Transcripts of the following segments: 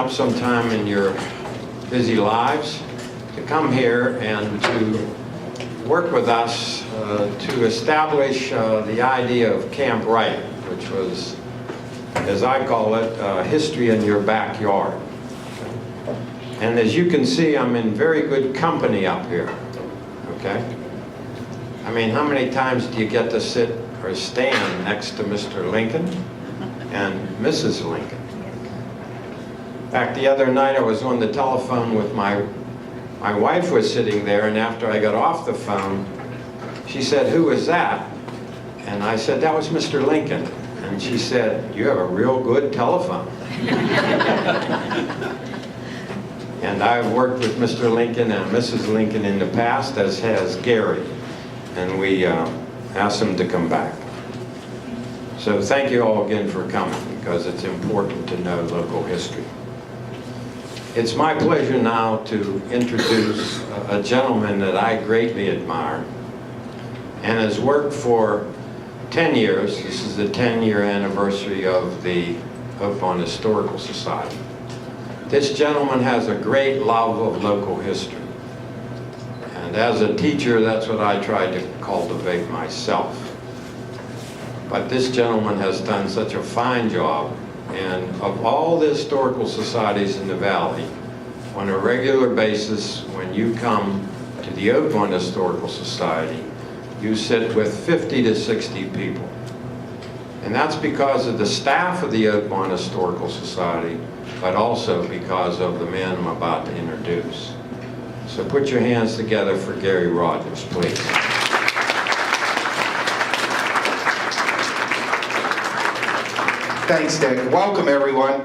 up some time in your busy lives to come here and to work with us to establish the idea of Camp Wright, which was, as I call it, history in your backyard. And as you can see, I'm in very good company up here, okay? I mean, how many times do you get to sit or stand next to Mr. Lincoln and Mrs. Lincoln? In fact, the other night I was on the telephone with my wife was sitting there, and after I got off the phone, she said, "Who was that?" And I said, "That was Mr. Lincoln." And she said, "You have a real good telephone." And I've worked with Mr. Lincoln and Mrs. Lincoln in the past, as has Gary. And we asked them to come back. So thank you all again for coming, because it's important to know local history. It's my pleasure now to introduce a gentleman that I greatly admire and has worked for 10 years. This is the 10-year anniversary of the Oakmont Historical Society. This gentleman has a great love of local history. And as a teacher, that's what I try to cultivate myself. But this gentleman has done such a fine job. And of all the historical societies in the valley, on a regular basis, when you come to the Oakmont Historical Society, you sit with 50 to 60 people. And that's because of the staff of the Oakmont Historical Society, but also because of the man I'm about to introduce. So put your hands together for Gary Rogers, please. Thanks, Dick. Welcome, everyone.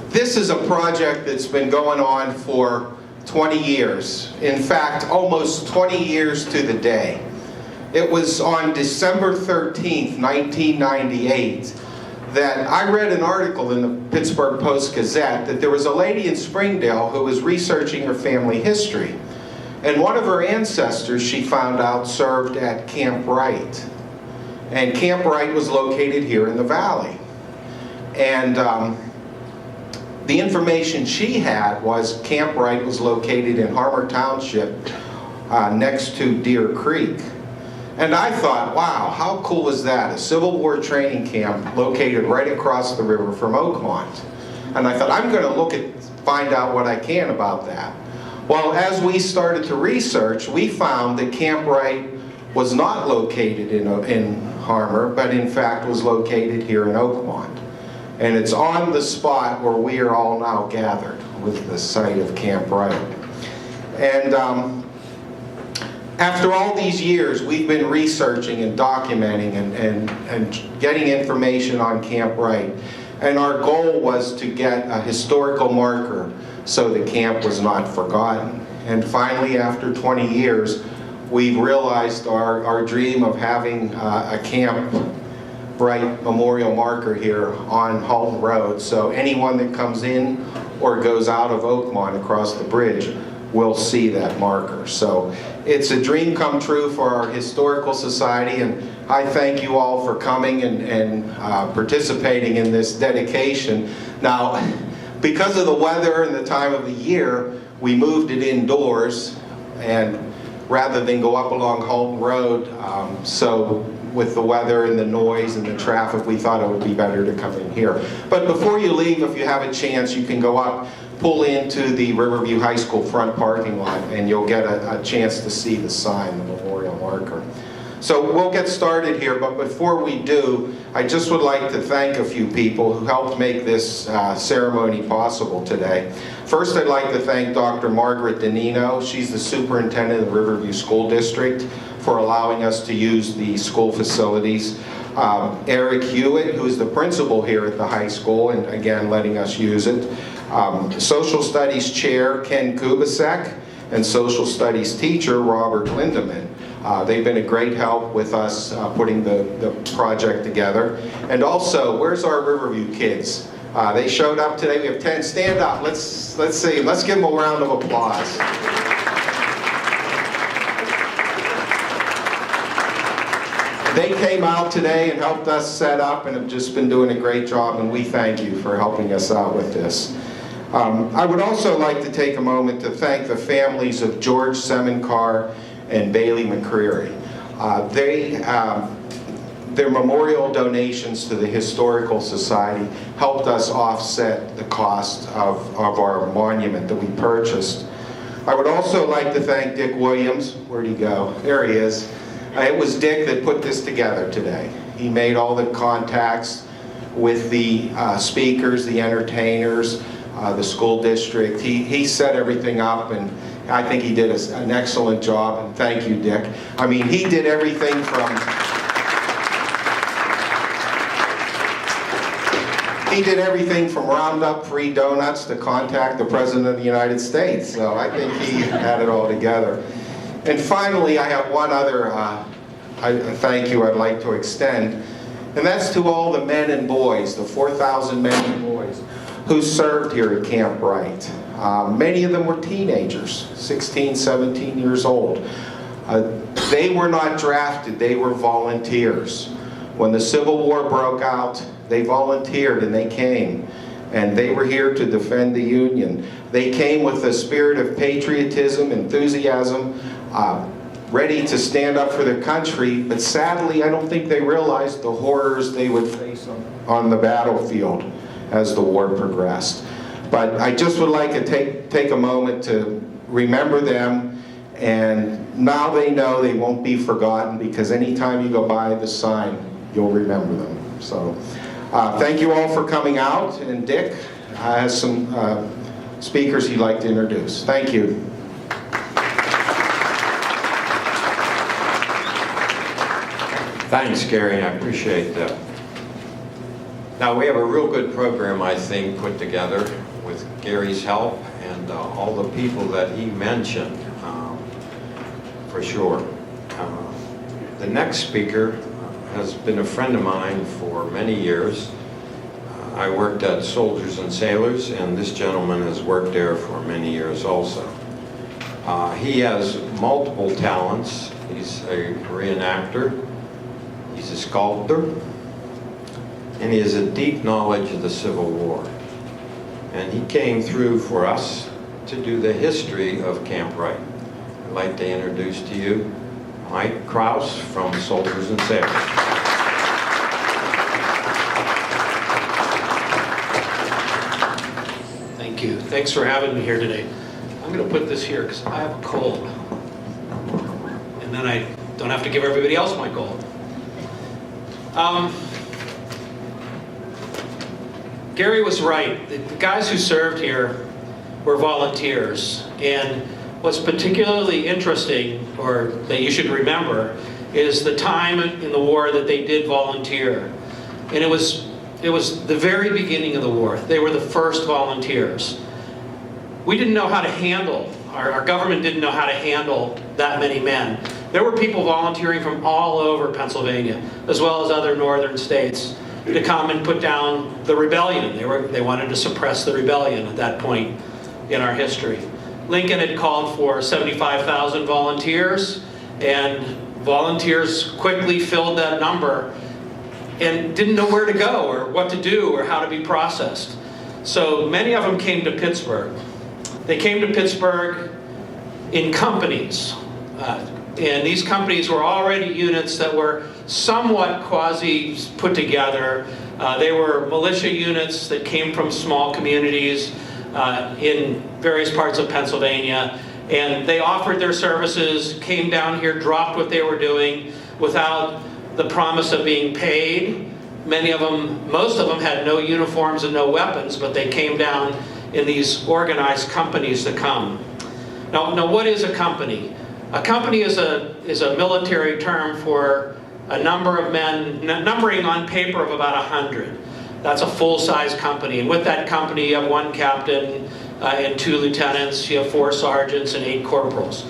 This is a project that's been going on for 20 years. In fact, almost 20 years to the day. It was on December 13th, 1998, that I read an article in the Pittsburgh Post-Gazette that there was a lady in Springdale who was researching her family history. And one of her ancestors, she found out, served at Camp Wright. And Camp Wright was located here in the valley. And the information she had was Camp Wright was located in Harmer Township next to Deer Creek. And I thought, wow, how cool is that? A Civil War training camp located right across the river from Oakmont. And I thought, I'm going to find out what I can about that. Well, as we started to research, we found that Camp Wright was not located in Harmer, but in fact was located here in Oakmont. And it's on the spot where we are all now gathered with the site of Camp Wright. And after all these years, we've been researching and documenting and getting information on Camp Wright. And our goal was to get a historical marker so the camp was not forgotten. And finally, after 20 years, we've realized our dream of having a Camp Wright memorial marker here on Halton Road. So anyone that comes in or goes out of Oakmont across the bridge will see that marker. So it's a dream come true for our historical society, and I thank you all for coming and participating in this dedication. Now, because of the weather and the time of the year, we moved it indoors, and rather than go up along Halton Road, so with the weather and the noise and the traffic, we thought it would be better to come in here. But before you leave, if you have a chance, you can go up, pull into the Riverview High School front parking lot, and you'll get a chance to see the sign, the memorial marker. So we'll get started here, but before we do, I just would like to thank a few people who helped make this ceremony possible today. First, I'd like to thank Dr. Margaret Danino. She's the superintendent of the Riverview School District, for allowing us to use the school facilities. Eric Hewitt, who's the principal here at the high school, and again, letting us use it. Social Studies Chair Ken Kubasek, and Social Studies Teacher Robert Lindeman. They've been a great help with us putting the project together. And also, where's our Riverview kids? They showed up today. We have 10. Stand up. Let's see. Let's give them a round of applause. They came out today and helped us set up and have just been doing a great job, and we thank you for helping us out with this. I would also like to take a moment to thank the families of George Semenkar and Bailey McCreary. Their memorial donations to the Historical Society helped us offset the cost of our monument that we purchased. I would also like to thank Dick Williams. Where'd he go? There he is. It was Dick that put this together today. He made all the contacts with the speakers, the entertainers, the school district. He set everything up, and I think he did an excellent job, and thank you, Dick. I mean, he did everything from round up free donuts to contact the President of the United States. So I think he had it all together. And finally, I have one other thank you I'd like to extend, and that's to all the men and boys, the 4,000 men and boys who served here at Camp Wright. Many of them were teenagers, 16, 17 years old. They were not drafted, they were volunteers. When the Civil War broke out, they volunteered and they came. And they were here to defend the Union. They came with a spirit of patriotism, enthusiasm, ready to stand up for their country, but sadly I don't think they realized the horrors they would face on the battlefield as the war progressed. But I just would like to take a moment to remember them, and now they know they won't be forgotten, because anytime you go by the sign, you'll remember them. So thank you all for coming out, and Dick has some speakers he'd like to introduce. Thank you. Thanks, Gary, I appreciate that. Now, we have a real good program, I think, put together with Gary's help and all the people that he mentioned, for sure. The next speaker has been a friend of mine for many years. I worked at Soldiers and Sailors, and this gentleman has worked there for many years also. He has multiple talents. He's a reenactor. He's a sculptor, and he has a deep knowledge of the Civil War. And he came through for us to do the history of Camp Wright. I'd like to introduce to you Mike Krause from Soldiers and Sailors. Thank you. Thanks for having me here today. I'm going to put this here because I have a cold. And then I don't have to give everybody else my cold. Gary was right. The guys who served here were volunteers. And what's particularly interesting, or that you should remember, is the time in the war that they did volunteer. And it was the very beginning of the war. They were the first volunteers. We didn't know how to handle, our government didn't know how to handle that many men. There were people volunteering from all over Pennsylvania, as well as other northern states, to come and put down the rebellion. They wanted to suppress the rebellion at that point in our history. Lincoln had called for 75,000 volunteers, and volunteers quickly filled that number and didn't know where to go or what to do or how to be processed. So many of them came to Pittsburgh. They came to Pittsburgh in companies. And these companies were already units that were somewhat quasi put together. They were militia units that came from small communities in various parts of Pennsylvania. And they offered their services, came down here, dropped what they were doing without the promise of being paid. Many of them, most of them had no uniforms and no weapons, but they came down in these organized companies to come. Now what is a company? A company is a military term for a number of men, numbering on paper of about 100. That's a full-size company. And with that company, you have one captain and 2 lieutenants, you have 4 sergeants and 8 corporals.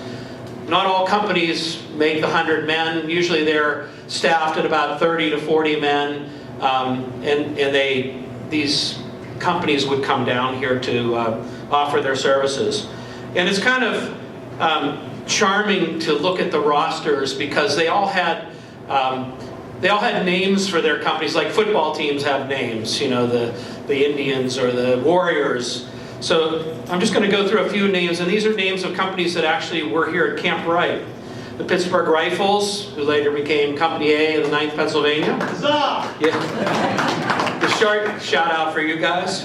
Not all companies make the 100 men. Usually they're staffed at about 30 to 40 men. These companies would come down here to offer their services. And it's kind of charming to look at the rosters, because they all had they all had names for their companies, like football teams have names, you know, the Indians or the Warriors. So I'm just going to go through a few names, and these are names of companies that actually were here at Camp Wright. The Pittsburgh Rifles, who later became Company A of the 9th Pennsylvania. Huzzah! Yeah. The shout out for you guys.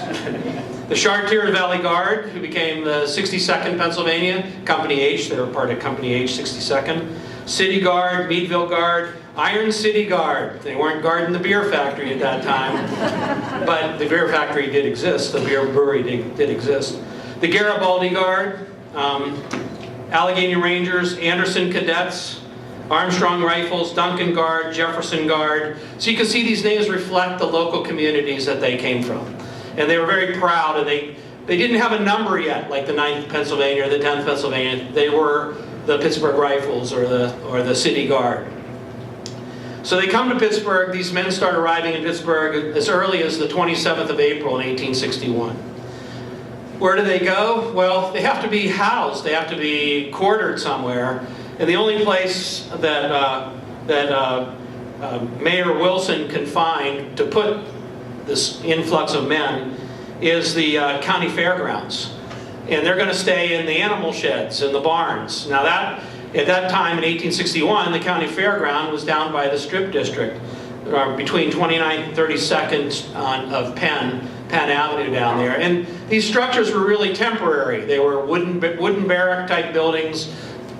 The Chartier Valley Guard, who became the 62nd Pennsylvania, Company H, they were part of Company H, 62nd. City Guard, Meadville Guard, Iron City Guard. They weren't guarding the beer factory at that time, but the beer factory did exist, the beer brewery did exist. The Garibaldi Guard, Allegheny Rangers, Anderson Cadets, Armstrong Rifles, Duncan Guard, Jefferson Guard. So you can see these names reflect the local communities that they came from. And they were very proud, and they didn't have a number yet, like the 9th Pennsylvania or the 10th Pennsylvania. They were the Pittsburgh Rifles or the City Guard. So they come to Pittsburgh. These men start arriving in Pittsburgh as early as the 27th of April in 1861. Where do they go? Well, they have to be housed. They have to be quartered somewhere. And the only place that Mayor Wilson can find to put this influx of men is the county fairgrounds. And they're going to stay in the animal sheds, in the barns. Now at that time in 1861, the county fairground was down by the Strip District, between 29th and 32nd of Penn Avenue down there. And these structures were really temporary. They were wooden barrack type buildings,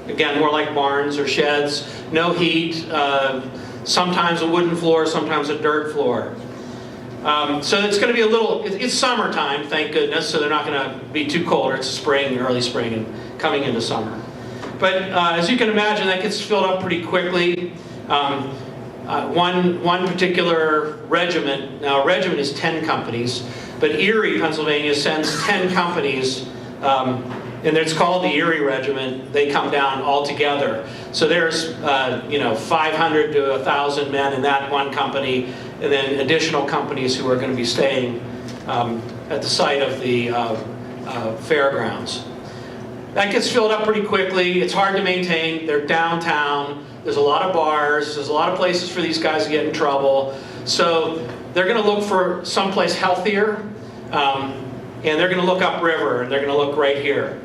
again, more like barns or sheds, no heat, sometimes a wooden floor, sometimes a dirt floor. So it's going to be it's summertime, thank goodness, so they're not going to be too cold. It's spring, early spring, and coming into summer. But as you can imagine, that gets filled up pretty quickly. One particular regiment, now a regiment is 10 companies, but Erie, Pennsylvania sends 10 companies, and it's called the Erie Regiment. They come down all together. So there's 500 to 1,000 men in that one company, and then additional companies who are going to be staying at the site of the fairgrounds. That gets filled up pretty quickly. It's hard to maintain. They're downtown. There's a lot of bars. There's a lot of places for these guys to get in trouble. So they're going to look for someplace healthier, and they're going to look upriver, and they're going to look right here.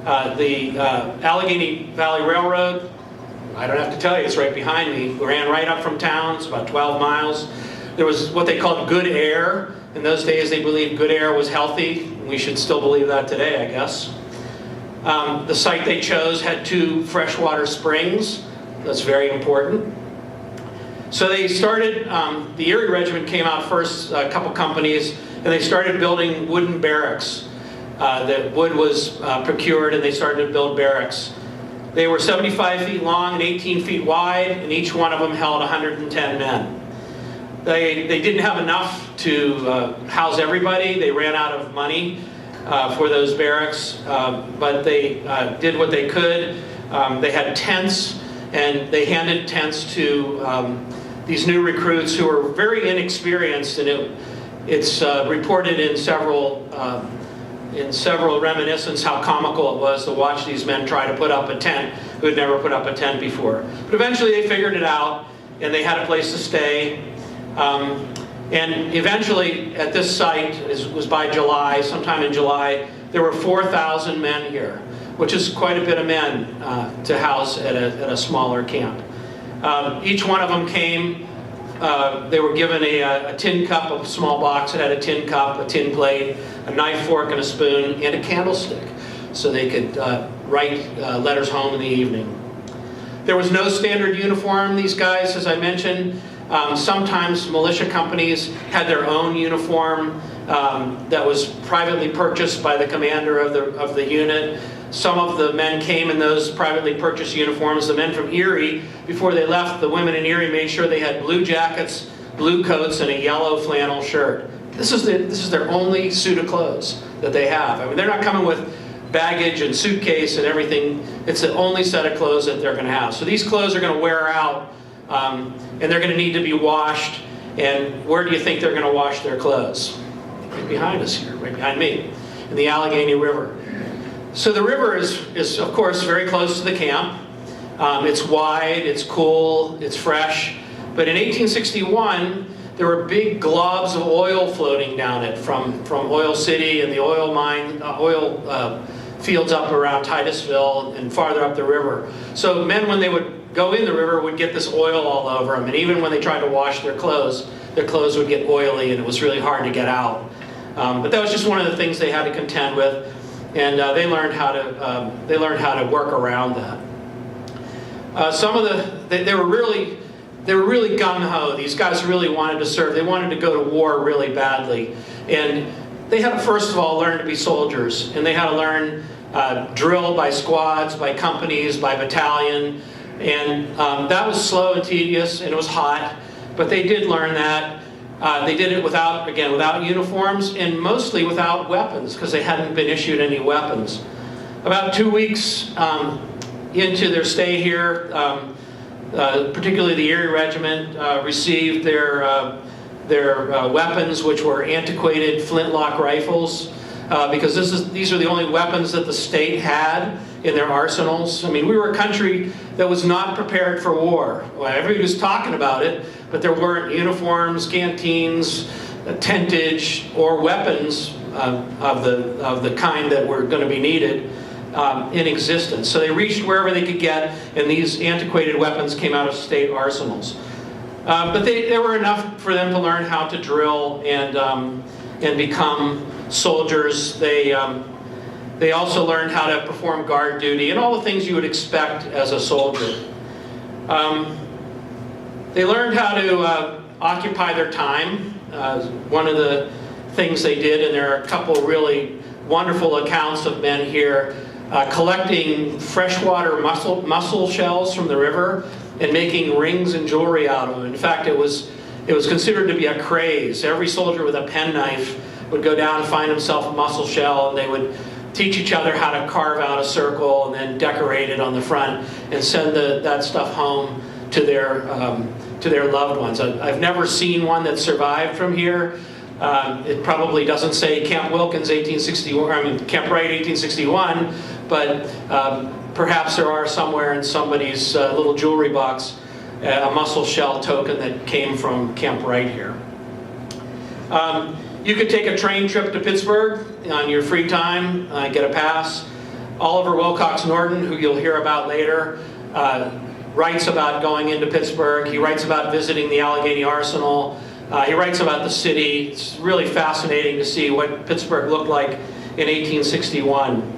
The Allegheny Valley Railroad, I don't have to tell you, it's right behind me. We ran right up from town. It's about 12 miles. There was what they called good air. In those days, they believed good air was healthy. We should still believe that today, I guess. The site they chose had 2 freshwater springs. That's very important. So they started, the Erie Regiment came out first, a couple companies, and they started building wooden barracks. That wood was procured, and they started to build barracks. They were 75 feet long and 18 feet wide, and each one of them held 110 men. They didn't have enough to house everybody. They ran out of money for those barracks, but they did what they could. They had tents, and they handed tents to these new recruits who were very inexperienced, and it's reported in several reminiscences how comical it was to watch these men try to put up a tent who had never put up a tent before. But eventually they figured it out, and they had a place to stay. And eventually at this site, it was by July, sometime in July, there were 4,000 men here, which is quite a bit of men to house at a smaller camp. Each one of them came, they were given a tin cup, a small box that had a tin cup, a tin plate, a knife, fork, and a spoon, and a candlestick, so they could write letters home in the evening. There was no standard uniform. These guys, as I mentioned, sometimes militia companies had their own uniform that was privately purchased by the commander of the unit. Some of the men came in those privately purchased uniforms. The men from Erie, before they left, the women in Erie made sure they had blue jackets, blue coats, and a yellow flannel shirt. This is their only suit of clothes that they have. I mean, they're not coming with baggage and suitcase and everything. It's the only set of clothes that they're going to have. So these clothes are going to wear out, and they're going to need to be washed. And where do you think they're going to wash their clothes? Right behind us here, right behind me, in the Allegheny River. So the river is of course very close to the camp. It's wide, it's cool, it's fresh. But in 1861, there were big globs of oil floating down it from Oil City and the oil mine, fields up around Titusville and farther up the river. So men, when they would go in the river, would get this oil all over them. And even when they tried to wash their clothes would get oily, and it was really hard to get out. But that was just one of the things they had to contend with, and they learned how to work around that. They were really gung-ho. These guys really wanted to serve. They wanted to go to war really badly. And they had to, first of all, learn to be soldiers. And they had to learn drill by squads, by companies, by battalion. And that was slow and tedious, and it was hot. But they did learn that. They did it without uniforms, and mostly without weapons, because they hadn't been issued any weapons. About 2 weeks into their stay here, particularly the Erie Regiment received their weapons, which were antiquated flintlock rifles, because these are the only weapons that the state had in their arsenals. I mean, we were a country that was not prepared for war. Well, everybody was talking about it, but there weren't uniforms, canteens, tentage, or weapons of the kind that were going to be needed in existence. So they reached wherever they could get, and these antiquated weapons came out of state arsenals. But they were enough for them to learn how to drill and become soldiers. They also learned how to perform guard duty and all the things you would expect as a soldier. They learned how to occupy their time. One of the things they did, and there are a couple really wonderful accounts of men here, collecting freshwater mussel shells from the river and making rings and jewelry out of them. In fact, it was considered to be a craze. Every soldier with a penknife would go down and find himself a mussel shell, and they would teach each other how to carve out a circle and then decorate it on the front and send that stuff home to their loved ones. I've never seen one that survived from here. It probably doesn't say Camp Wilkins 1861, I mean Camp Wright 1861, but perhaps there are somewhere in somebody's little jewelry box a mussel shell token that came from Camp Wright here. You could take a train trip to Pittsburgh on your free time, get a pass. Oliver Wilcox Norton, who you'll hear about later, writes about going into Pittsburgh. He writes about visiting the Allegheny Arsenal. He writes about the city. It's really fascinating to see what Pittsburgh looked like in 1861.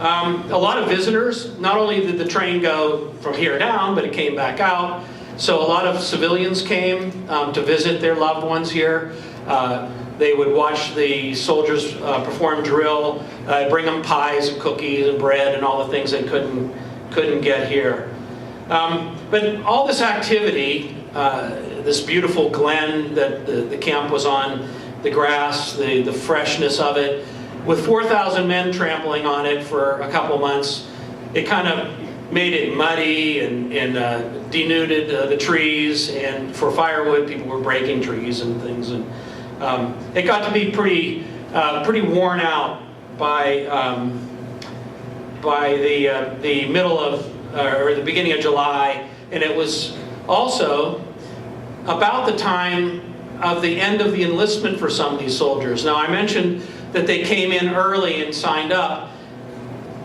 A lot of visitors. Not only did the train go from here down, but it came back out. So a lot of civilians came to visit their loved ones here. They would watch the soldiers perform drill, bring them pies and cookies and bread and all the things they couldn't get here. But all this activity, this beautiful glen that the camp was on, the grass, the freshness of it, with 4,000 men trampling on it for a couple months, it kind of made it muddy and denuded the trees, and for firewood people were breaking trees and things, and it got to be pretty worn out by the middle of or the beginning of July, and it was also about the time of the end of the enlistment for some of these soldiers. Now, I mentioned that they came in early and signed up.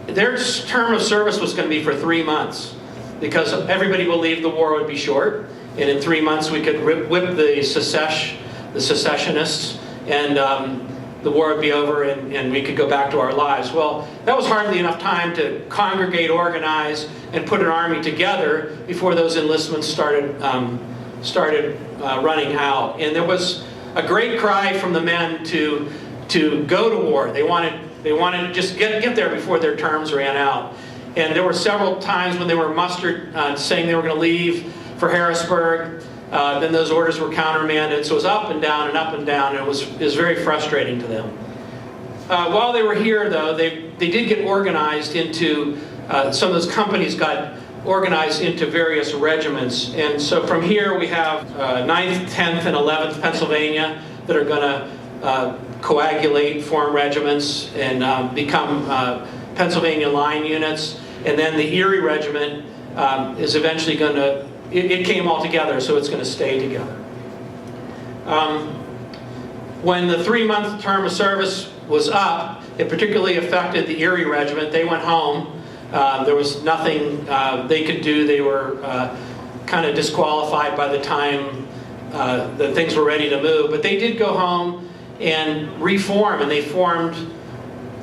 Their term of service was going to be for 3 months, because everybody believed the war would be short, and in 3 months we could whip the secessionists, and the war would be over, and we could go back to our lives. Well, that was hardly enough time to congregate, organize, and put an army together before those enlistments started running out. And there was a great cry from the men to go to war. They wanted to just get there before their terms ran out. And there were several times when they were mustered saying they were going to leave for Harrisburg. Then those orders were countermanded, so it was up and down and up and down, and it was very frustrating to them. While they were here, though, they did get organized into, some of those companies got organized into various regiments. And so from here we have 9th, 10th, and 11th Pennsylvania that are going to coagulate, form regiments, and become Pennsylvania line units. And then the Erie Regiment is eventually going to it came all together, so it's going to stay together. When the 3-month term of service was up, it particularly affected the Erie Regiment. They went home. There was nothing they could do. They were kind of disqualified by the time that things were ready to move. But they did go home and reform, and they formed.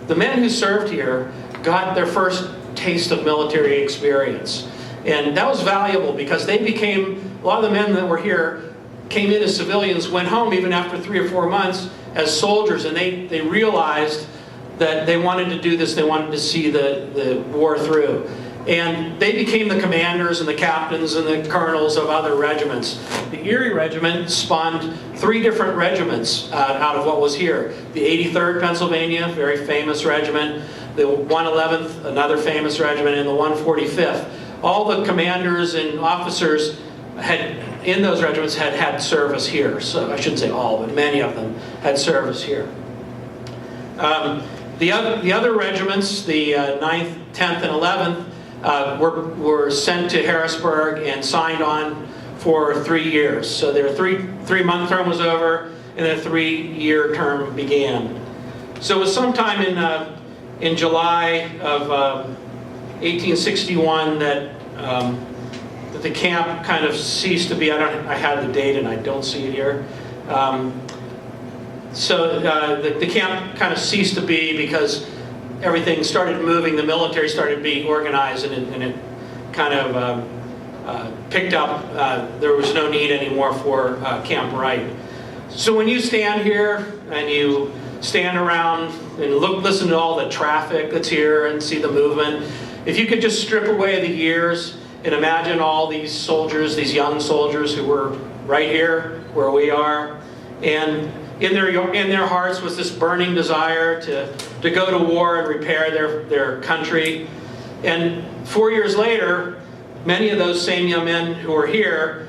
The men who served here got their first taste of military experience. And that was valuable because they became, a lot of the men that were here came in as civilians, went home even after 3 or 4 months as soldiers, and they realized that they wanted to do this, they wanted to see the war through. And they became the commanders and the captains and the colonels of other regiments. The Erie Regiment spawned 3 different regiments out of what was here. The 83rd Pennsylvania, very famous regiment, the 111th, another famous regiment, and the 145th. All the commanders and officers in those regiments had service here. So I shouldn't say all, but many of them had service here. The other regiments, the 9th, 10th, and 11th, were sent to Harrisburg and signed on for 3 years. So their three-month term was over, and their 3-year term began. So it was sometime in July of 1861 that the camp kind of ceased to be. I had the date and I don't see it here. So the camp kind of ceased to be because everything started moving. The military started being organized, and it kind of picked up. There was no need anymore for Camp Wright. So when you stand here and you stand around and listen to all the traffic that's here and see the movement, if you could just strip away the years and imagine all these soldiers, these young soldiers who were right here where we are, and in their hearts was this burning desire to go to war and repair their country. And 4 years later, many of those same young men who were here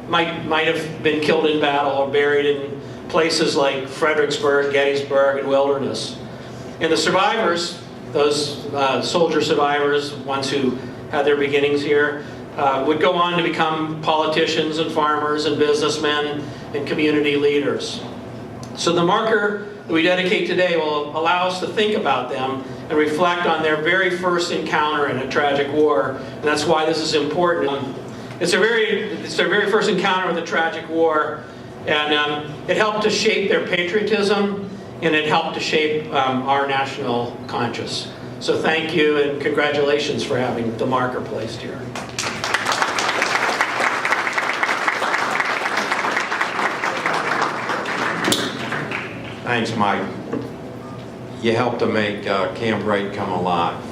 might have been killed in battle or buried in places like Fredericksburg, Gettysburg, and Wilderness. And the survivors, those soldier survivors, ones who had their beginnings here, would go on to become politicians and farmers and businessmen and community leaders. So the marker that we dedicate today will allow us to think about them and reflect on their very first encounter in a tragic war. And that's why this is important. It's their very first encounter with a tragic war, and it helped to shape their patriotism, and it helped to shape our national conscience. So thank you and congratulations for having the marker placed here. Thanks, Mike. You helped to make Camp Wright come alive.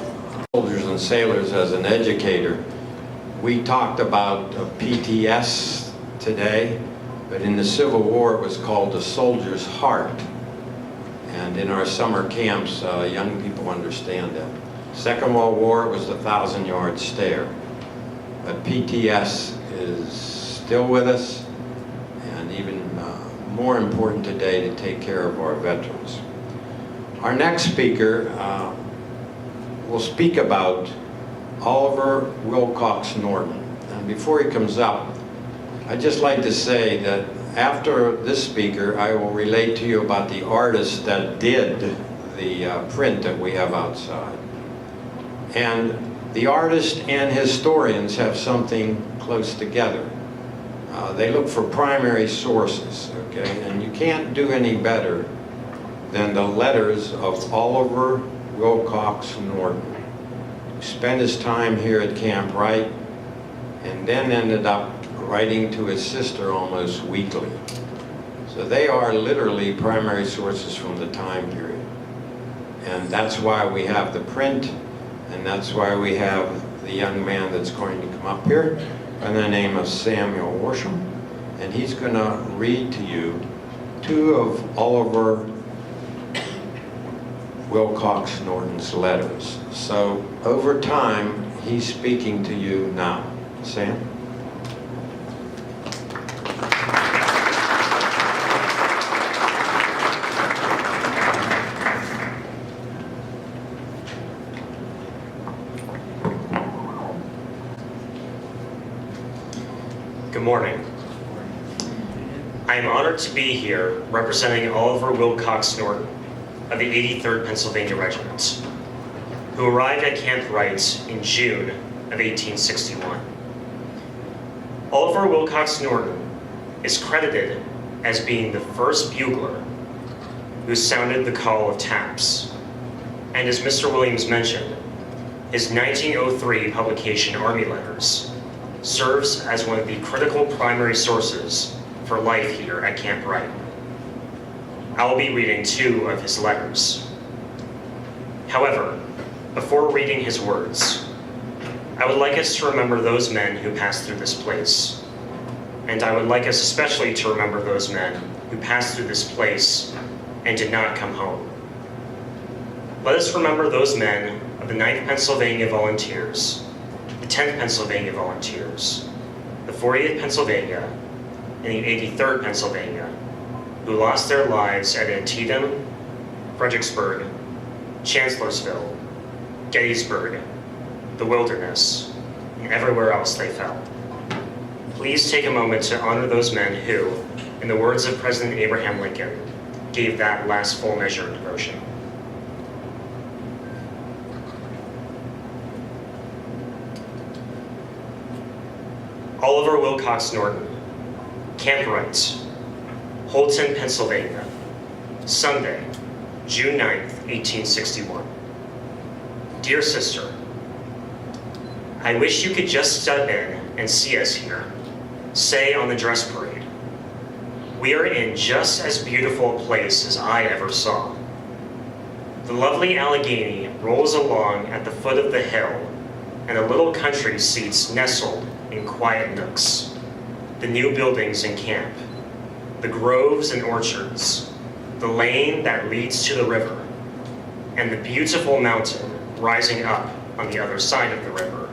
Soldiers and sailors, as an educator, we talked about PTS today, but in the Civil War it was called the soldier's heart. And in our summer camps, young people understand that. Second World War, it was the 1,000-yard stare. But PTS is still with us, and even more important today to take care of our veterans. Our next speaker will speak about Oliver Wilcox Norton. And before he comes up, I'd just like to say that after this speaker, I will relate to you about the artist that did the print that we have outside. And the artist and historians have something close together. They look for primary sources, okay? And you can't do any better than the letters of Oliver Wilcox Norton, who spent his time here at Camp Wright and then ended up writing to his sister almost weekly. So they are literally primary sources from the time period. And that's why we have the print, and that's why we have the young man that's going to come up here by the name of Samuel Worsham. And he's going to read to you 2 of Oliver Wilcox Norton's letters. So over time, he's speaking to you now. Sam? morning. I am honored to be here representing Oliver Wilcox Norton of the 83rd Pennsylvania Regiment, who arrived at Camp Wright in June of 1861. Oliver Wilcox Norton is credited as being the first bugler who sounded the call of taps, and as Mr. Williams mentioned, his 1903 publication, Army Letters, serves as one of the critical primary sources for life here at Camp Wright. I will be reading 2 of his letters. However, before reading his words, I would like us to remember those men who passed through this place. And I would like us especially to remember those men who passed through this place and did not come home. Let us remember those men of the 9th Pennsylvania Volunteers, the 10th Pennsylvania Volunteers, the 40th Pennsylvania, and the 83rd Pennsylvania, who lost their lives at Antietam, Fredericksburg, Chancellorsville, Gettysburg, the Wilderness, and everywhere else they fell. Please take a moment to honor those men who, in the words of President Abraham Lincoln, gave that last full measure of devotion. Oliver Wilcox Norton, Camp Wright, Holton, Pennsylvania, Sunday, June 9th, 1861. Dear sister, I wish you could just step in and see us here, say on the dress parade. We are in just as beautiful a place as I ever saw. The lovely Allegheny rolls along at the foot of the hill, and the little country seats nestled in quiet nooks, the new buildings in camp, the groves and orchards, the lane that leads to the river, and the beautiful mountain rising up on the other side of the river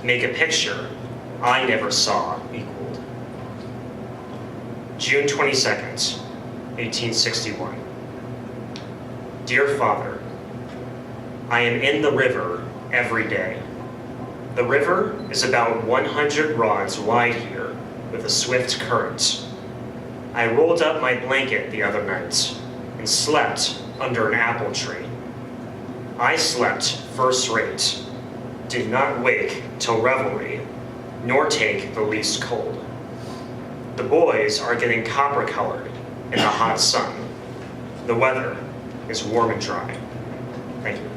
make a picture I never saw equaled. June 22nd, 1861. Dear Father, I am in the river every day. The river is about 100 rods wide here with a swift current. I rolled up my blanket the other night and slept under an apple tree. I slept first rate, did not wake till revelry, nor take the least cold. The boys are getting copper colored in the hot sun. The weather is warm and dry. Thank you.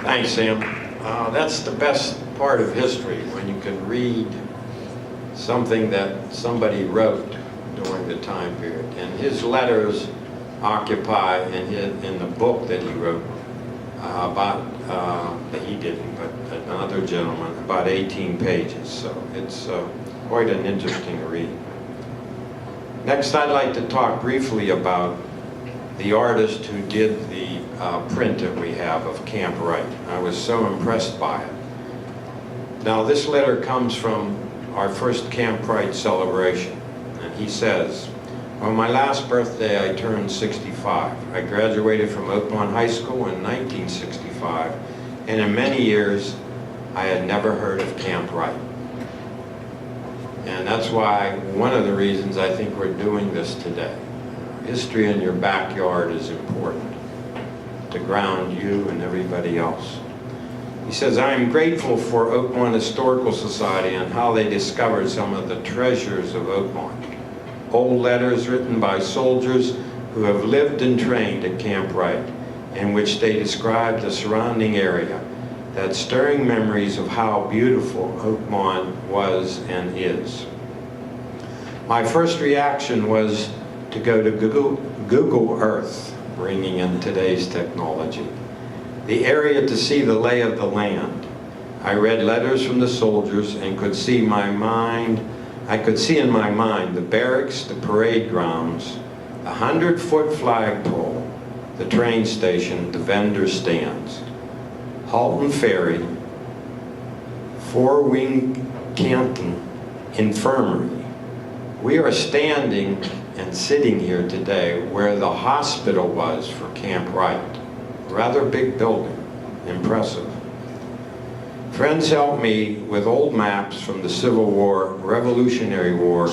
Thanks, Sam. That's the best part of history, when you can read something that somebody wrote during the time period. And his letters occupy, in the book that he wrote that he didn't, but another gentleman, about 18 pages. So it's quite an interesting read. Next, I'd like to talk briefly about the artist who did the print that we have of Camp Wright. I was so impressed by it. Now, this letter comes from our first Camp Wright celebration, and he says, on my last birthday, I turned 65. I graduated from Oakmont High School in 1965, and in many years, I had never heard of Camp Wright. And that's why, one of the reasons I think we're doing this today. History in your backyard is important to ground you and everybody else. He says, I am grateful for Oakmont Historical Society and how they discovered some of the treasures of Oakmont. Old letters written by soldiers who have lived and trained at Camp Wright, in which they describe the surrounding area, that stirring memories of how beautiful Oakmont was and is. My first reaction was to go to Google Earth, bringing in today's technology, the area to see the lay of the land. I read letters from the soldiers and could see in my mind the barracks, the parade grounds, the 100-foot flagpole, the train station, the vendor stands, Halton Ferry, Four-Wing Canton Infirmary. We are standing and sitting here today where the hospital was for Camp Wright. rather big building, impressive. Friends helped me with old maps from the Civil War, Revolutionary War,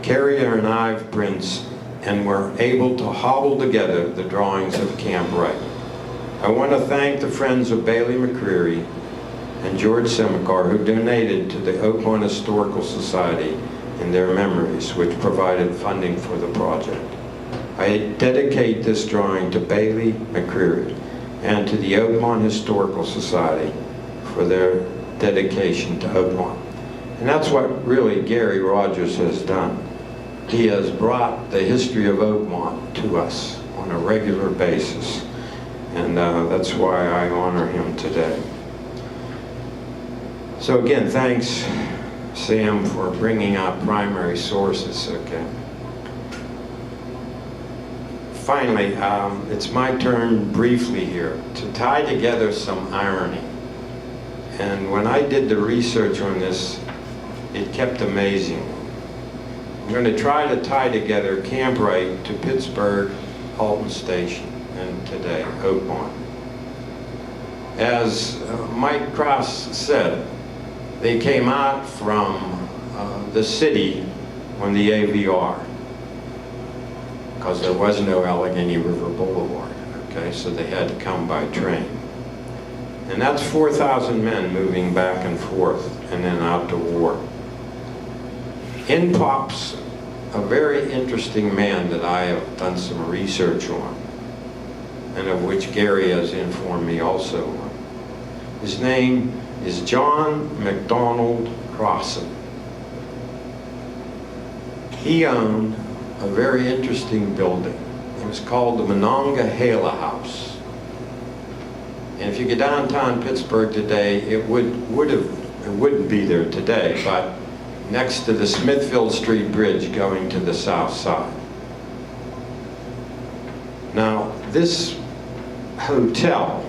carrier and Ive prints, and were able to hobble together the drawings of Camp Wright. I want to thank the friends of Bailey McCreary and George Simikar, who donated to the Oakmont Historical Society in their memories, which provided funding for the project. I dedicate this drawing to Bailey McCreary and to the Oakmont Historical Society for their dedication to Oakmont. And that's what really Gary Rogers has done. He has brought the history of Oakmont to us on a regular basis. And that's why I honor him today. So again, thanks, Sam, for bringing out primary sources, okay? Finally, it's my turn briefly here to tie together some irony. And when I did the research on this, it kept amazing me. I'm going to try to tie together Camp Wright to Pittsburgh, Halton Station, and today, Oakmont. As Mike Cross said, they came out from the city on the AVR, because there was no Allegheny River Boulevard, okay, so they had to come by train. And that's 4,000 men moving back and forth and then out to war. In pops a very interesting man that I have done some research on, and of which Gary has informed me also on. His name is John McDonald Crossan. He owned a very interesting building. It was called the Monongahela House. And if you get downtown Pittsburgh today, it wouldn't be there today, but next to the Smithfield Street Bridge going to the south side. Now, this hotel,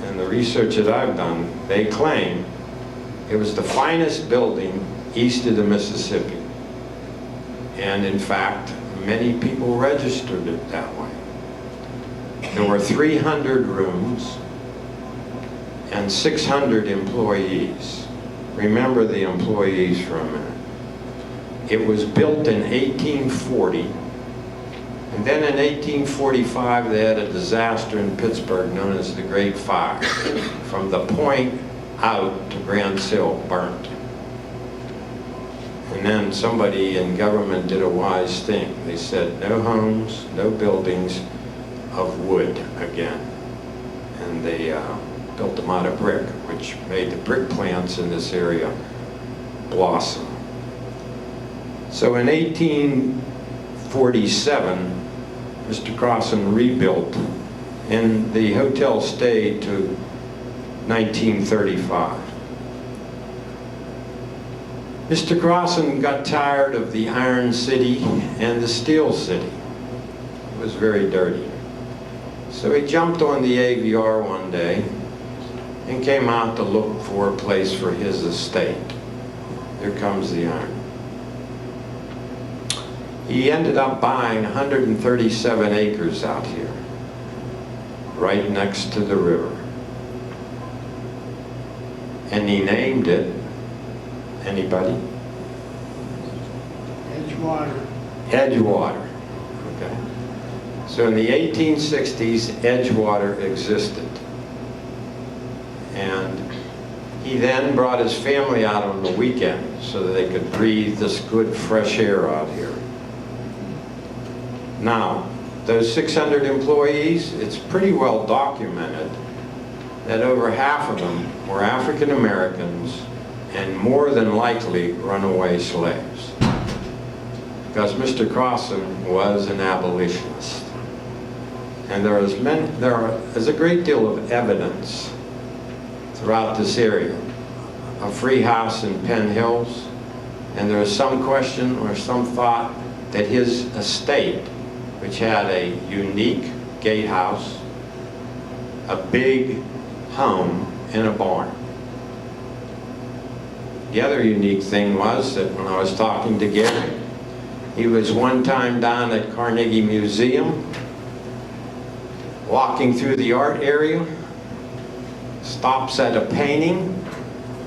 and the research that I've done, they claim it was the finest building east of the Mississippi. And in fact, many people registered it that way. There were 300 rooms and 600 employees. Remember the employees for a minute. It was built in 1840, and then in 1845 they had a disaster in Pittsburgh known as the Great Fire. From the point out to Grand Sill burnt. And then somebody in government did a wise thing. They said no homes, no buildings of wood again. And they built them out of brick, which made the brick plants in this area blossom. So in 1847, Mr. Crossan rebuilt, and the hotel stayed to 1935. Mr. Crossan got tired of the Iron City and the Steel City. It was very dirty. So he jumped on the AVR one day and came out to look for a place for his estate. Here comes the iron. He ended up buying 137 acres out here, right next to the river. And he named it, anybody? Edgewater. Edgewater, okay. So in the 1860s, Edgewater existed. And he then brought his family out on the weekend so that they could breathe this good fresh air out here. Now, those 600 employees, it's pretty well documented that over half of them were African Americans and more than likely runaway slaves. Because Mr. Crossan was an abolitionist. And there is a great deal of evidence throughout this area. A free house in Penn Hills, and there is some question or some thought that his estate, which had a unique gatehouse, a big home, and a barn. The other unique thing was that when I was talking to Gary, he was one time down at Carnegie Museum walking through the art area, stops at a painting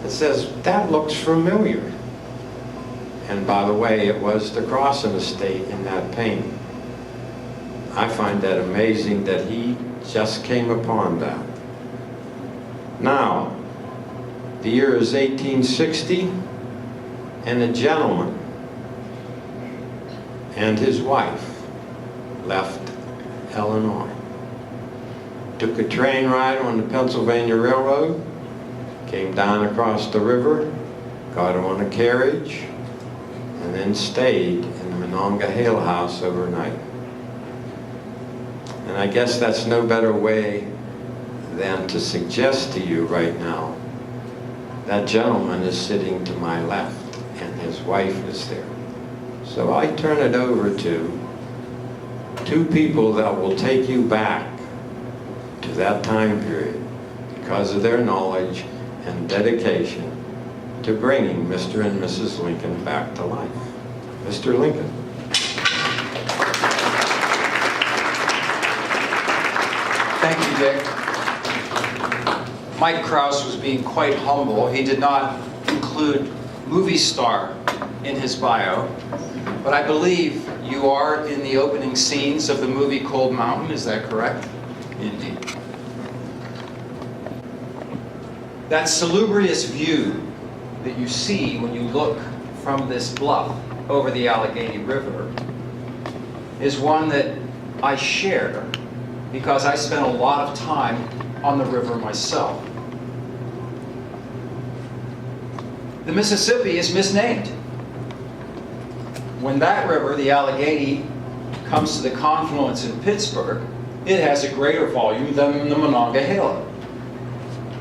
and says, "That looks familiar." And by the way, it was the Crossan estate in that painting. I find that amazing that he just came upon that. Now, the year is 1860, and a gentleman and his wife left Illinois. Took a train ride on the Pennsylvania Railroad, came down across the river, got on a carriage, and then stayed in the Monongahela House overnight. And I guess that's no better way than to suggest to you right now, that gentleman is sitting to my left, and his wife is there. So I turn it over to two people that will take you back to that time period because of their knowledge and dedication to bringing Mr. and Mrs. Lincoln back to life. Mr. Lincoln. Thank you, Dick. Mike Krause was being quite humble. He did not include movie star in his bio, but I believe you are in the opening scenes of the movie Cold Mountain. Is that correct? Indeed. That salubrious view that you see when you look from this bluff over the Allegheny River is one that I share because I spent a lot of time on the river myself. The Mississippi is misnamed. When that river, the Allegheny, comes to the confluence in Pittsburgh, it has a greater volume than the Monongahela.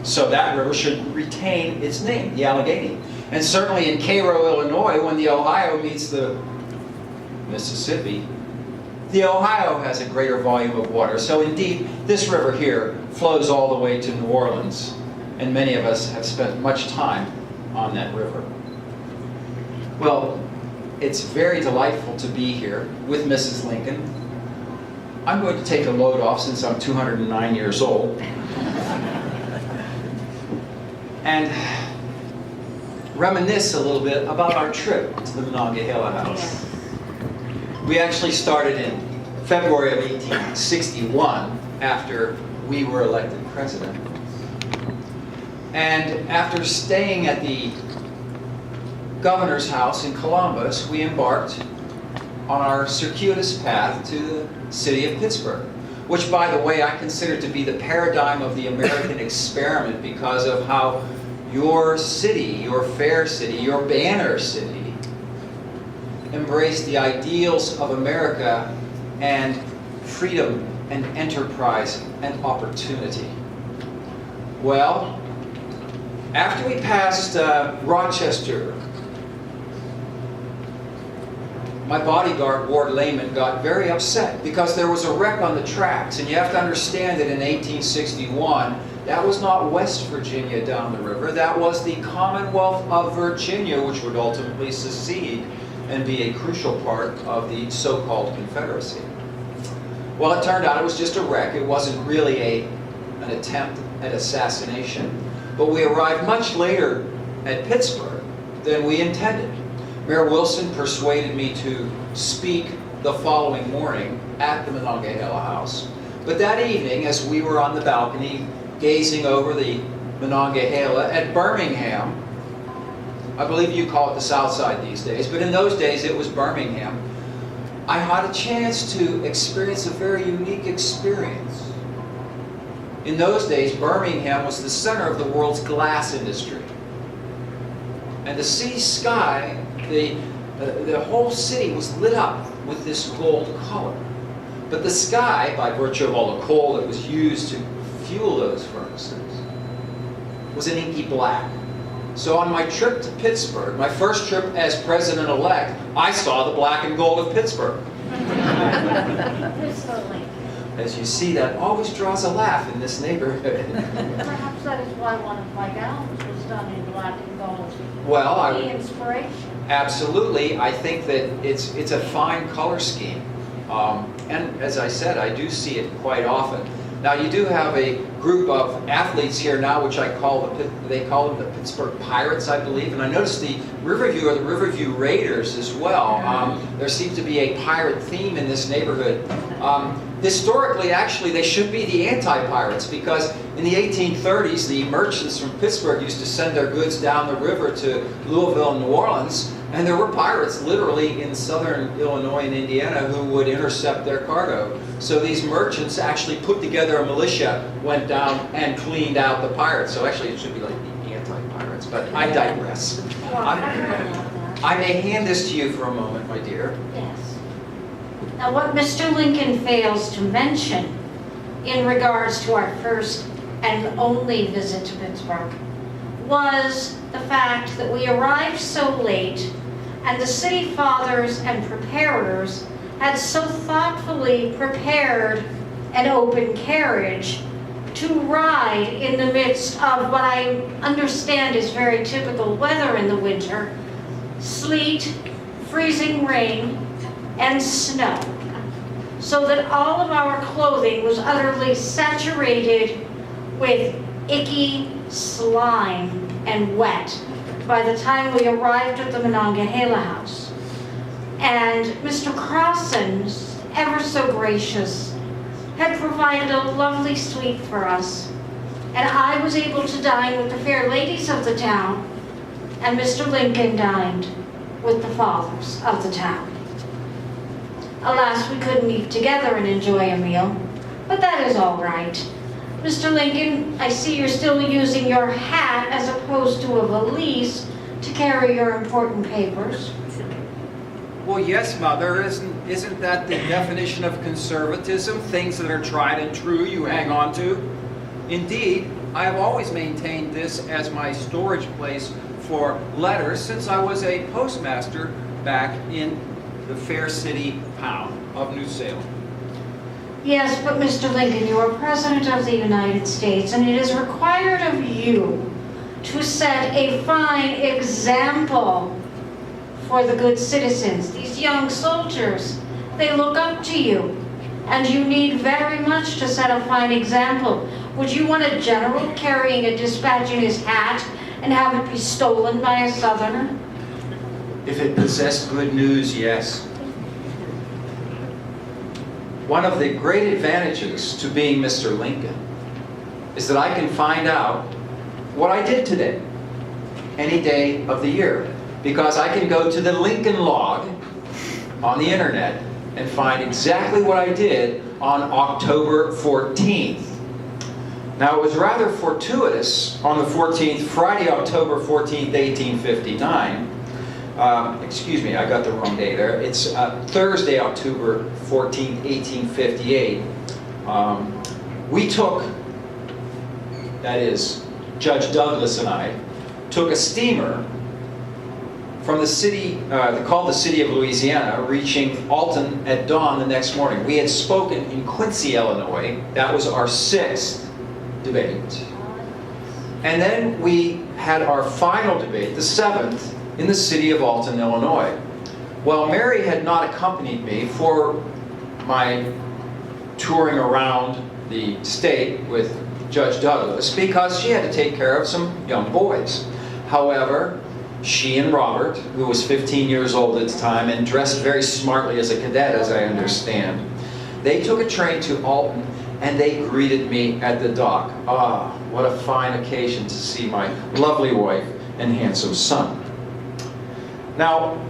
So that river should retain its name, the Allegheny. And certainly in Cairo, Illinois, when the Ohio meets the Mississippi, the Ohio has a greater volume of water. So indeed, this river here flows all the way to New Orleans, and many of us have spent much time on that river. Well, it's very delightful to be here with Mrs. Lincoln. I'm going to take a load off since I'm 209 years old. And reminisce a little bit about our trip to the Monongahela House. We actually started in February of 1861 after we were elected president. And after staying at the governor's house in Columbus, we embarked on our circuitous path to the city of Pittsburgh, which, by the way, I consider to be the paradigm of the American experiment because of how your city, your fair city, your banner city, embraced the ideals of America and freedom and enterprise and opportunity. Well, after we passed Rochester, my bodyguard, Ward Lehman, got very upset because there was a wreck on the tracks. And you have to understand that in 1861, that was not West Virginia down the river. That was the Commonwealth of Virginia, which would ultimately secede and be a crucial part of the so-called Confederacy. Well, it turned out it was just a wreck. It wasn't really an attempt at assassination. But we arrived much later at Pittsburgh than we intended. Mayor Wilson persuaded me to speak the following morning at the Monongahela House. But that evening, as we were on the balcony gazing over the Monongahela at Birmingham, I believe you call it the South Side these days, but in those days it was Birmingham, I had a chance to experience a very unique experience. In those days, Birmingham was the center of the world's glass industry. And the city sky, the whole city was lit up with this gold color. But the sky, by virtue of all the coal that was used to fuel those furnaces, was an inky black. So on my trip to Pittsburgh, my first trip as president-elect, I saw the black and gold of Pittsburgh. As you see, that always draws a laugh in this neighborhood. Perhaps that is why one of my gowns was done in black and gold. Well, The inspiration. absolutely. I think that it's a fine color scheme. And as I said, I do see it quite often. Now you do have a group of athletes here now, which they call them the Pittsburgh Pirates, I believe. And I noticed the Riverview or the Riverview Raiders as well. There seems to be a pirate theme in this neighborhood. Historically, actually, they should be the anti-pirates, because in the 1830s, the merchants from Pittsburgh used to send their goods down the river to Louisville and New Orleans, and there were pirates literally in southern Illinois and Indiana who would intercept their cargo. So these merchants actually put together a militia, went down and cleaned out the pirates. So actually, it should be like the anti-pirates, but I digress. Well, I don't know that. I may hand this to you for a moment, my dear. Yes. Now, what Mr. Lincoln fails to mention in regards to our first and only visit to Pittsburgh was the fact that we arrived so late, and the city fathers and preparers had so thoughtfully prepared an open carriage to ride in the midst of what I understand is very typical weather in the winter: sleet, freezing rain, and snow, so that all of our clothing was utterly saturated with icky slime and wet by the time we arrived at the Monongahela House. And Mr. Crossan, ever so gracious, had provided a lovely suite for us, and I was able to dine with the fair ladies of the town, and Mr. Lincoln dined with the fathers of the town. Alas, we couldn't eat together and enjoy a meal, but that is all right. Mr. Lincoln, I see you're still using your hat as opposed to a valise to carry your important papers. Well, yes, Mother. Isn't that the definition of conservatism? Things that are tried and true you hang on to? Indeed, I have always maintained this as my storage place for letters since I was a postmaster back in the fair city town of New Salem. Yes, but Mr. Lincoln, you are President of the United States, and it is required of you to set a fine example for the good citizens. These young soldiers, they look up to you, and you need very much to set a fine example. Would you want a general carrying a dispatch in his hat and have it be stolen by a Southerner? If it possessed good news, yes. One of the great advantages to being Mr. Lincoln is that I can find out what I did today, any day of the year, because I can go to the Lincoln log on the internet and find exactly what I did on October 14th. Now, it was rather fortuitous on the 14th, Friday, October 14th, 1859. Excuse me, I got the wrong day there. It's Thursday, October 14, 1858. We took, that is, Judge Douglas and I, took a steamer from the city, called the City of Louisiana, reaching Alton at dawn the next morning. We had spoken in Quincy, Illinois. That was our 6th debate. And then we had our final debate, the 7th, in the city of Alton, Illinois. Well, Mary had not accompanied me for my touring around the state with Judge Douglas because she had to take care of some young boys. However, she and Robert, who was 15 years old at the time and dressed very smartly as a cadet, as I understand, they took a train to Alton and they greeted me at the dock. Ah, what a fine occasion to see my lovely wife and handsome son. Now,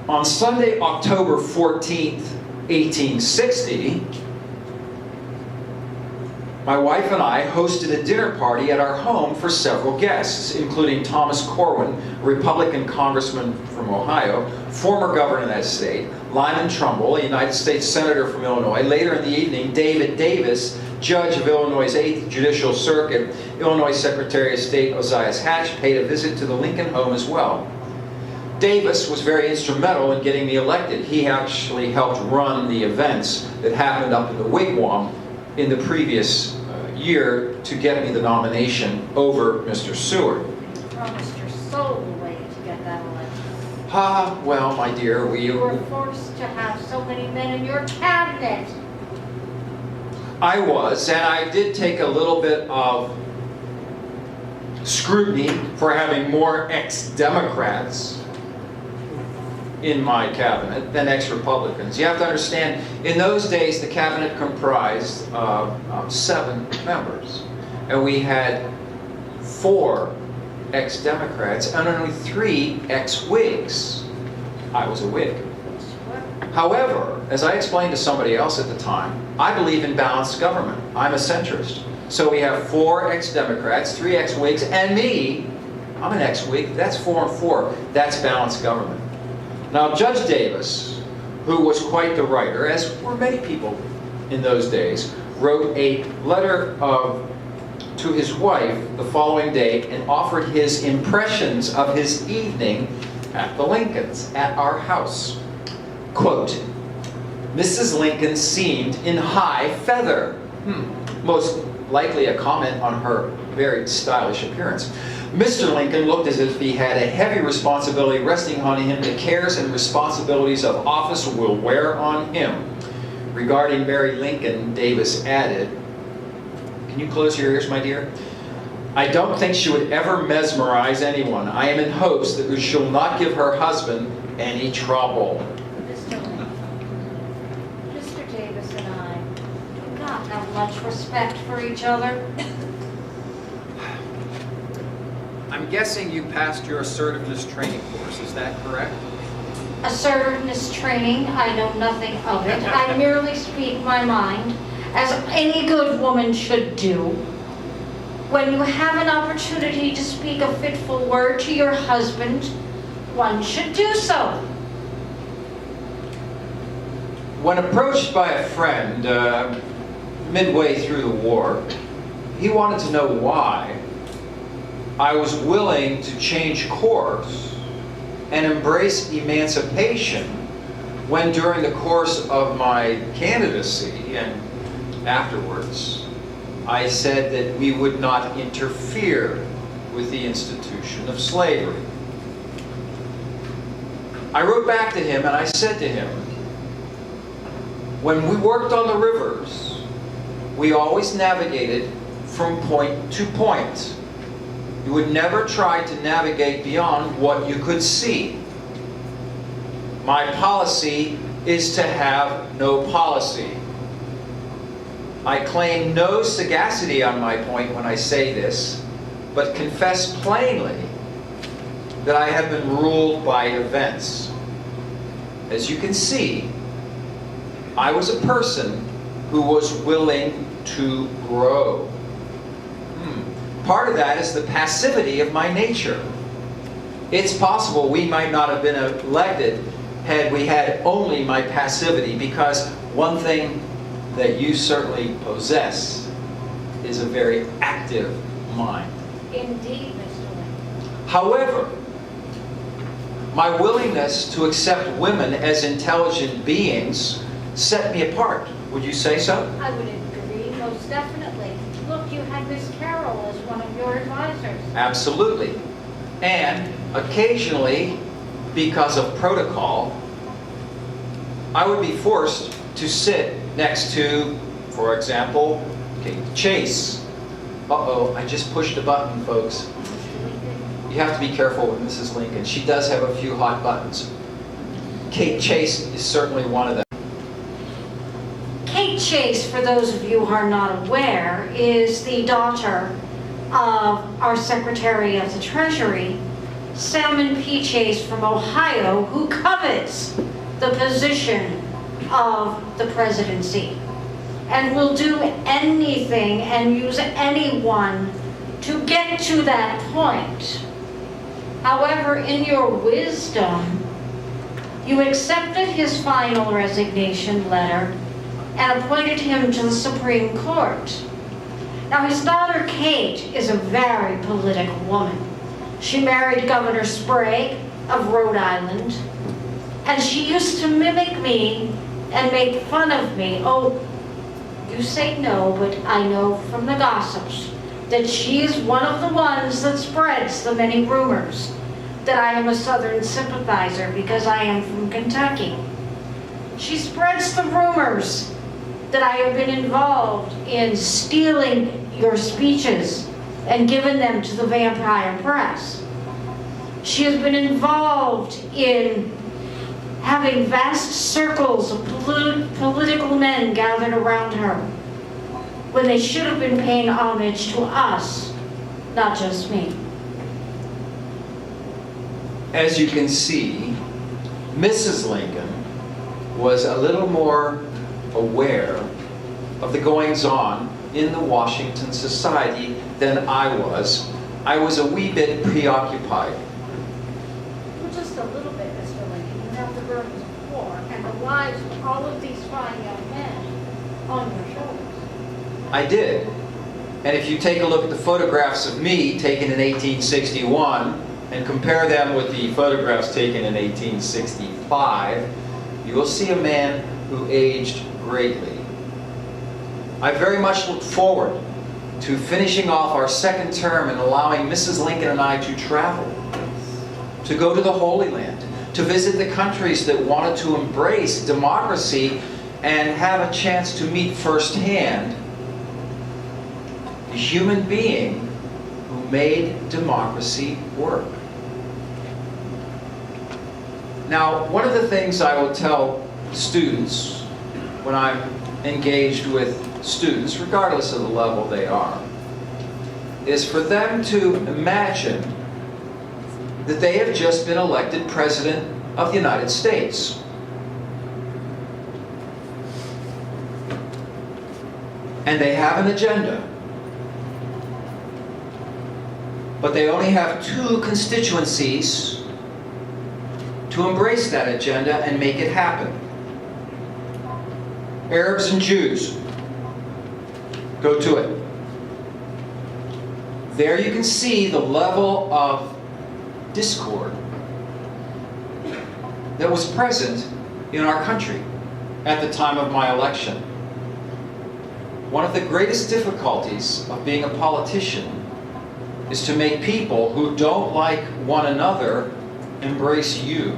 on Sunday, October 14th, 1860, my wife and I hosted a dinner party at our home for several guests, including Thomas Corwin, Republican congressman from Ohio, former governor of that state, Lyman Trumbull, a United States senator from Illinois. Later in the evening, David Davis, judge of Illinois' 8th Judicial Circuit, Illinois Secretary of State Ozias Hatch, paid a visit to the Lincoln home as well. Davis was very instrumental in getting me elected. He actually helped run the events that happened up in the Wigwam in the previous year to get me the nomination over Mr. Seward. You promised your soul away to get that election. Ah, well, my dear, You were forced to have so many men in your cabinet. I was, and I did take a little bit of scrutiny for having more ex-Democrats in my cabinet than ex-Republicans. You have to understand, in those days, the cabinet comprised of 7 members, and we had 4 ex-Democrats and only 3 ex-Whigs. I was a Whig. However, as I explained to somebody else at the time, I believe in balanced government. I'm a centrist. So we have 4 ex-Democrats, 3 ex-Whigs, and me. I'm an ex-Whig. That's 4 and 4. That's balanced government. Now, Judge Davis, who was quite the writer, as were many people in those days, wrote a letter to his wife the following day and offered his impressions of his evening at the Lincolns, at our house. Quote, Mrs. Lincoln seemed in high feather. Most likely a comment on her very stylish appearance. Mr. Lincoln looked as if he had a heavy responsibility resting on him. The cares and responsibilities of office will wear on him. Regarding Mary Lincoln, Davis added, can you close your ears, my dear? I don't think she would ever mesmerize anyone. I am in hopes that she'll not give her husband any trouble. Mr. Davis and I do not have much respect for each other. I'm guessing you passed your assertiveness training course, is that correct? Assertiveness training, I know nothing of it. I merely speak my mind, as any good woman should do. When you have an opportunity to speak a fitful word to your husband, one should do so. When approached by a friend midway through the war, he wanted to know why I was willing to change course and embrace emancipation when during the course of my candidacy and afterwards, I said that we would not interfere with the institution of slavery. I wrote back to him and I said to him, when we worked on the rivers, we always navigated from point to point. You would never try to navigate beyond what you could see. My policy is to have no policy. I claim no sagacity on my point when I say this, but confess plainly that I have been ruled by events. As you can see, I was a person who was willing to grow. Part of that is the passivity of my nature. It's possible we might not have been elected had we had only my passivity, because one thing that you certainly possess is a very active mind. Indeed, Mr. Lincoln. However, my willingness to accept women as intelligent beings set me apart. Would you say so? I would agree, most definitely. Look, you had Miss Carroll as one of your advisors. Absolutely. And occasionally, because of protocol, I would be forced to sit next to, for example, Kate Chase. Uh-oh, I just pushed a button, folks. You have to be careful with Mrs. Lincoln. She does have a few hot buttons. Kate Chase is certainly one of them. Kate Chase, for those of you who are not aware, is the daughter of our Secretary of the Treasury, Salmon P. Chase from Ohio, who covets the position of the presidency and will do anything and use anyone to get to that point. However, in your wisdom, you accepted his final resignation letter and appointed him to the Supreme Court. Now, his daughter Kate is a very political woman. She married Governor Sprague of Rhode Island, and she used to mimic me and make fun of me. Oh, you say no, but I know from the gossips that she is one of the ones that spreads the many rumors that I am a Southern sympathizer because I am from Kentucky. She spreads the rumors that I have been involved in stealing your speeches and given them to the vampire press. She has been involved in having vast circles of political men gathered around her when they should have been paying homage to us, not just me. As you can see, Mrs. Lincoln was a little more aware of the goings-on in the Washington society than I was. I was a wee bit preoccupied. Well, just a little bit, Mr. Lincoln. You have the burdens of war and the lives of all of these fine young men on your shoulders. I did. And if you take a look at the photographs of me taken in 1861 and compare them with the photographs taken in 1865, you will see a man who aged greatly. I very much look forward to finishing off our second term and allowing Mrs. Lincoln and I to travel, to go to the Holy Land, to visit the countries that wanted to embrace democracy and have a chance to meet firsthand the human being who made democracy work. Now, one of the things I will tell students when I'm engaged with students, regardless of the level they are, is for them to imagine that they have just been elected President of the United States. And they have an agenda. But they only have 2 constituencies to embrace that agenda and make it happen. Arabs and Jews. Go to it. There you can see the level of discord that was present in our country at the time of my election. One of the greatest difficulties of being a politician is to make people who don't like one another embrace you.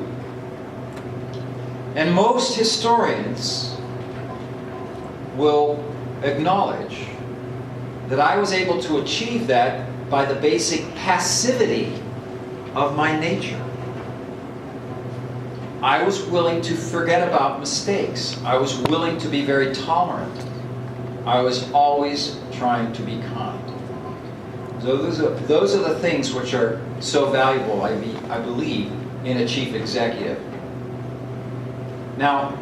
And most historians will acknowledge that I was able to achieve that by the basic passivity of my nature. I was willing to forget about mistakes. I was willing to be very tolerant. I was always trying to be kind. So those are the things which are so valuable, I believe, in a chief executive. Now,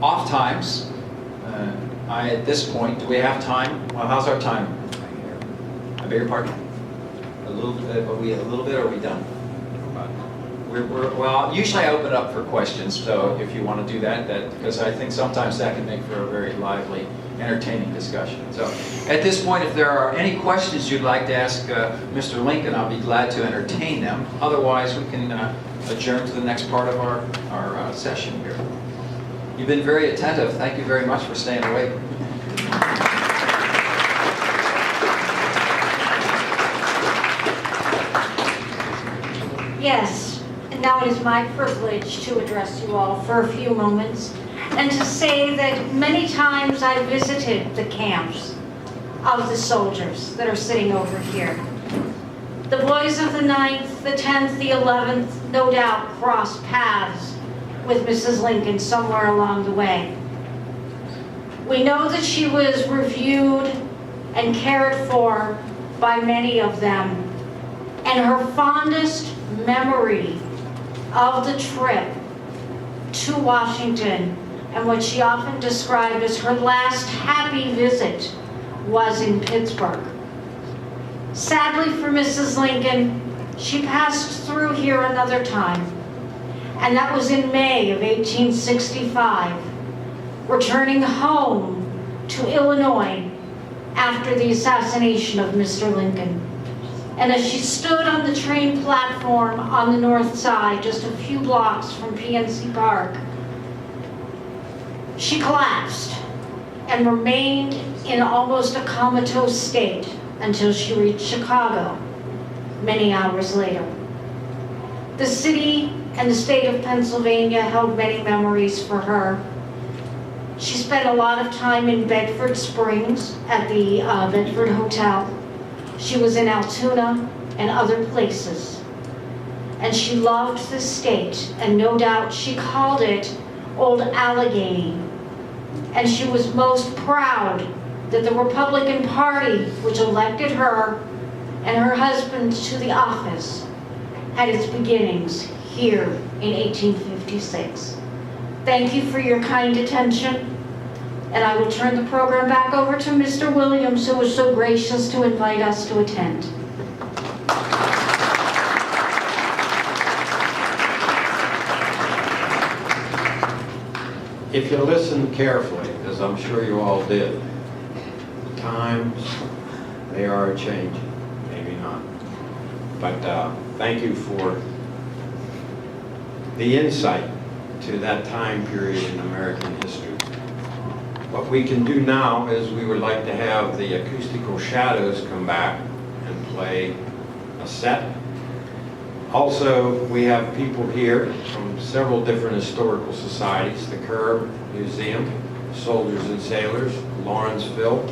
oft times, at this point, do we have time? Well, how's our time? I beg your pardon? A little bit, are we done? Well, usually I open up for questions, so if you want to do that, because I think sometimes that can make for a very lively, entertaining discussion. So at this point, if there are any questions you'd like to ask Mr. Lincoln, I'll be glad to entertain them. Otherwise, we can adjourn to the next part of our session here. You've been very attentive. Thank you very much for staying awake. Yes, and now it is my privilege to address you all for a few moments and to say that many times I visited the camps of the soldiers that are sitting over here. The boys of the 9th, the 10th, the 11th, no doubt crossed paths with Mrs. Lincoln somewhere along the way. We know that she was reviewed and cared for by many of them, and her fondest memory of the trip to Washington and what she often described as her last happy visit was in Pittsburgh. Sadly for Mrs. Lincoln, she passed through here another time, and that was in May of 1865, returning home to Illinois after the assassination of Mr. Lincoln. And as she stood on the train platform on the north side, just a few blocks from PNC Park, she collapsed and remained in almost a comatose state until she reached Chicago many hours later. The city and the state of Pennsylvania held many memories for her, She spent a lot of time in Bedford Springs at the Bedford Hotel. She was in Altoona and other places. And she loved the state, and no doubt she called it Old Allegheny. And she was most proud that the Republican Party, which elected her and her husband to the office, had its beginnings here in 1856. Thank you for your kind attention, and I will turn the program back over to Mr. Williams, who was so gracious to invite us to attend. If you listen carefully, as I'm sure you all did, times, they are changing, maybe not. But thank you for the insight to that time period in American history. What we can do now is we would like to have the acoustical shadows come back and play a set. Also, we have people here from several different historical societies, the Curb Museum, Soldiers and Sailors, Lawrenceville.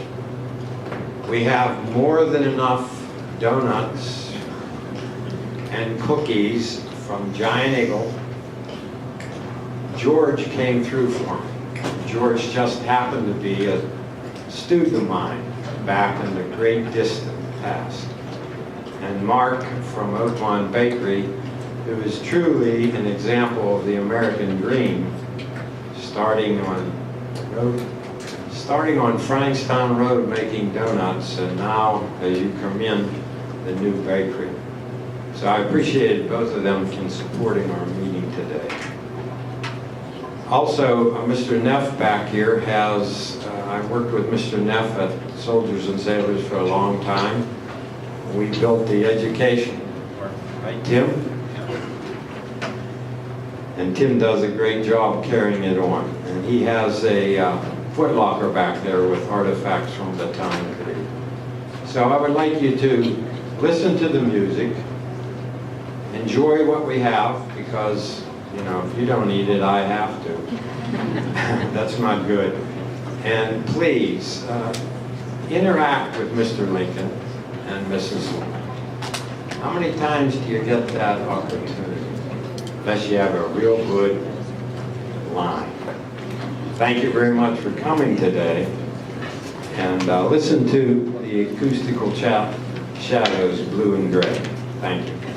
We have more than enough donuts and cookies from Giant Eagle. George came through for me. George just happened to be a student of mine back in the great distant past. And Mark from Oakmont Bakery, who is truly an example of the American dream, starting on Frankstown Road making donuts, and now as you come in, the new bakery. So I appreciated both of them in supporting our meeting today. Also, Mr. Neff back here has, I worked with Mr. Neff at Soldiers and Sailors for a long time. We built the education, right, Tim? And Tim does a great job carrying it on. And he has a Foot Locker back there with artifacts from the time period. So I would like you to listen to the music, enjoy what we have, because, you know, if you don't eat it, I have to. That's not good. And please, interact with Mr. Lincoln and Mrs. Lincoln. How many times do you get that opportunity? Unless you have a real good line. Thank you very much for coming today. And listen to the acoustical shadows, Blue and Gray. Thank you.